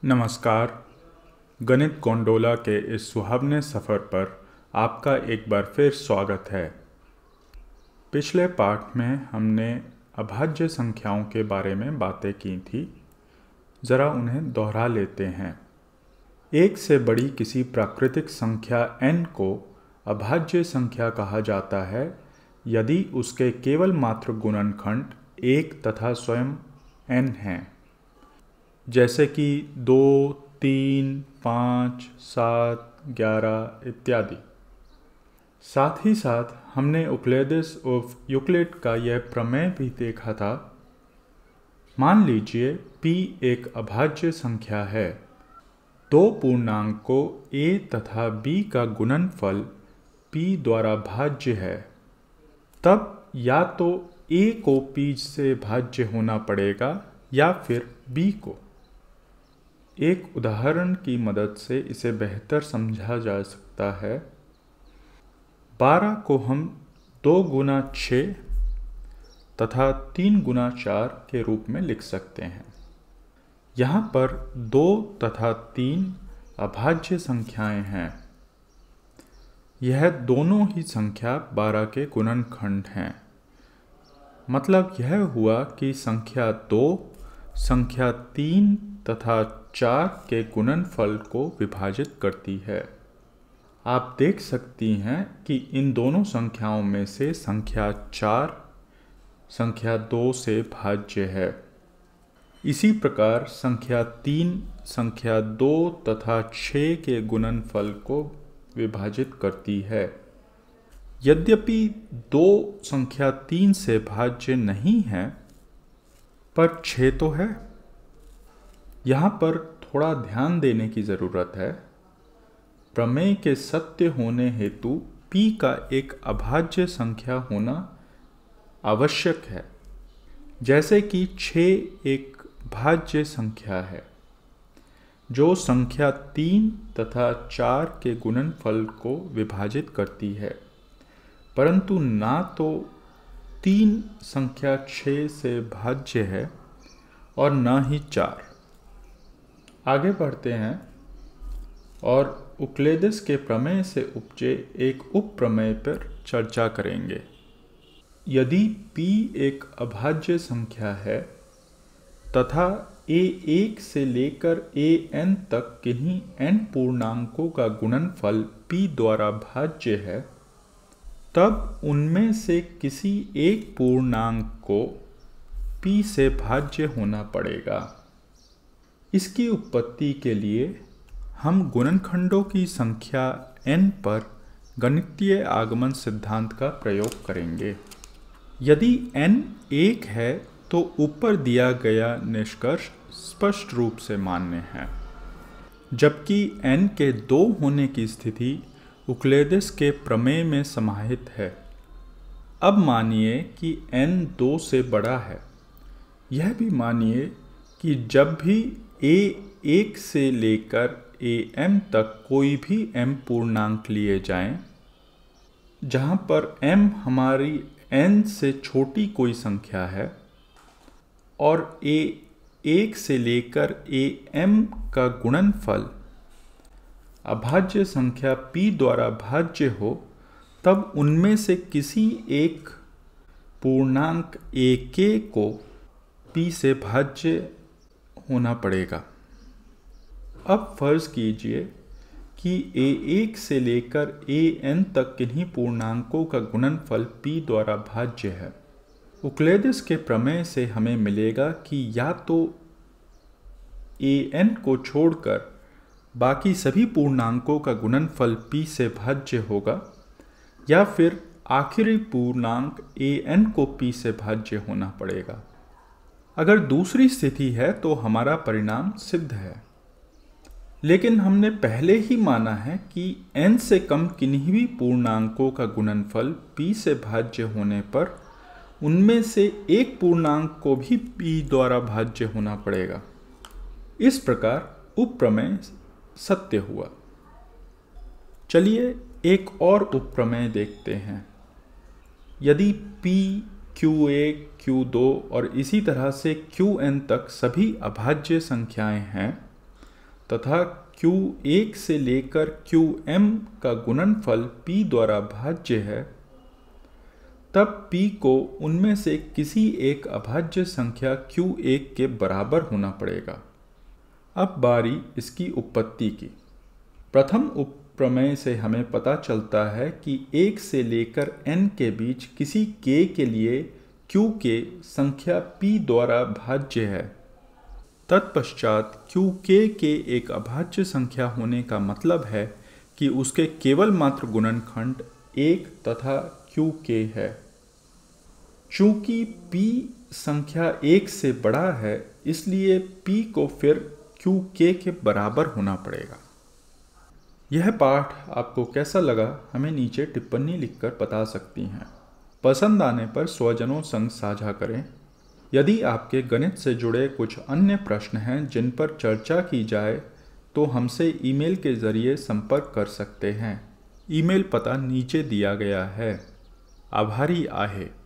नमस्कार। गणित गोंडोला के इस सुहावने सफ़र पर आपका एक बार फिर स्वागत है। पिछले पाठ में हमने अभाज्य संख्याओं के बारे में बातें की थी। ज़रा उन्हें दोहरा लेते हैं। एक से बड़ी किसी प्राकृतिक संख्या n को अभाज्य संख्या कहा जाता है यदि उसके केवल मात्र गुणनखंड 1 तथा स्वयं n हैं, जैसे कि 2, 3, 5, 7, 11 इत्यादि। साथ ही साथ हमने यूक्लिडिस उर्फ यूक्लिड का यह प्रमेय भी देखा था। मान लीजिए p एक अभाज्य संख्या है। दो पूर्णांकों a तथा b का गुणनफल p द्वारा भाज्य है। तब या तो a को p से भाज्य होना पड़ेगा या फिर b को। एक उदाहरण की मदद से इसे बेहतर समझा जा सकता है। 12 को हम 2 गुना 6 तथा 3 गुना 4 के रूप में लिख सकते हैं। यहाँ पर 2 तथा 3 अभाज्य संख्याएं हैं। यह दोनों ही संख्या 12 के गुणनखंड हैं। मतलब यह हुआ कि संख्या 2 संख्या 3 तथा 4 के गुणनफल को विभाजित करती है। आप देख सकती हैं कि इन दोनों संख्याओं में से संख्या 4 संख्या 2 से भाज्य है। इसी प्रकार संख्या 3 संख्या 2 तथा 6 के गुणनफल को विभाजित करती है। यद्यपि 2 संख्या 3 से भाज्य नहीं है, पर 6 तो है। यहाँ पर थोड़ा ध्यान देने की ज़रूरत है। प्रमेय के सत्य होने हेतु p का एक अभाज्य संख्या होना आवश्यक है, जैसे कि 6 एक भाज्य संख्या है जो संख्या 3 तथा 4 के गुणनफल को विभाजित करती है, परंतु ना तो 3 संख्या 6 से भाज्य है और न ही 4। आगे बढ़ते हैं और यूक्लिडिस के प्रमेय से उपजे एक उप प्रमेय पर चर्चा करेंगे। यदि p एक अभाज्य संख्या है तथा a1 से लेकर an तक किन्हीं n पूर्णांकों का गुणनफल p द्वारा भाज्य है, तब उनमें से किसी एक पूर्णांक को p से भाज्य होना पड़ेगा। इसकी उत्पत्ति के लिए हम गुणनखंडों की संख्या n पर गणितीय आगमन सिद्धांत का प्रयोग करेंगे। यदि n 1 है तो ऊपर दिया गया निष्कर्ष स्पष्ट रूप से मान्य है, जबकि n के 2 होने की स्थिति यूक्लिडिस के प्रमेय में समाहित है। अब मानिए कि n 2 से बड़ा है। यह भी मानिए कि जब भी a 1 से लेकर am तक कोई भी m पूर्णांक लिए जाएं, जहां पर m हमारी n से छोटी कोई संख्या है और a 1 से लेकर am का गुणनफल अभाज्य संख्या p द्वारा भाज्य हो, तब उनमें से किसी एक पूर्णांक ak को p से भाज्य होना पड़ेगा। अब फर्ज कीजिए कि a1 से लेकर an तक किन्हीं पूर्णांकों का गुणनफल p द्वारा भाज्य है। यूक्लिडिस के प्रमेय से हमें मिलेगा कि या तो an को छोड़कर बाकी सभी पूर्णांकों का गुणनफल p से भाज्य होगा, या फिर आखिरी पूर्णांक an को p से भाज्य होना पड़ेगा। अगर दूसरी स्थिति है तो हमारा परिणाम सिद्ध है। लेकिन हमने पहले ही माना है कि n से कम किन्हीं भी पूर्णांकों का गुणनफल p से भाज्य होने पर उनमें से एक पूर्णांक को भी p द्वारा भाज्य होना पड़ेगा। इस प्रकार उपप्रमेय सत्य हुआ। चलिए एक और उपप्रमेय देखते हैं। यदि p q1 q2 और इसी तरह से qn तक सभी अभाज्य संख्याएं हैं, तथा Q1 से लेकर Qm का गुणनफल P द्वारा भाज्य है, तब P को उनमें से किसी एक अभाज्य संख्या Q1 के बराबर होना पड़ेगा। अब बारी इसकी उत्पत्ति की। प्रथम उपप्रमेय से हमें पता चलता है कि 1 से लेकर n के बीच किसी k के लिए Q के संख्या P द्वारा भाज्य है। तत्पश्चात Qk के एक अभाज्य संख्या होने का मतलब है कि उसके केवल मात्र गुणनखंड 1 तथा Qk है। चूंकि P संख्या 1 से बड़ा है, इसलिए P को फिर Qk के बराबर होना पड़ेगा। यह पाठ आपको कैसा लगा हमें नीचे टिप्पणी लिखकर बता सकती हैं। पसंद आने पर स्वजनों संग साझा करें। यदि आपके गणित से जुड़े कुछ अन्य प्रश्न हैं जिन पर चर्चा की जाए तो हमसे ईमेल के ज़रिए संपर्क कर सकते हैं। ईमेल पता नीचे दिया गया है। आभारी आहे।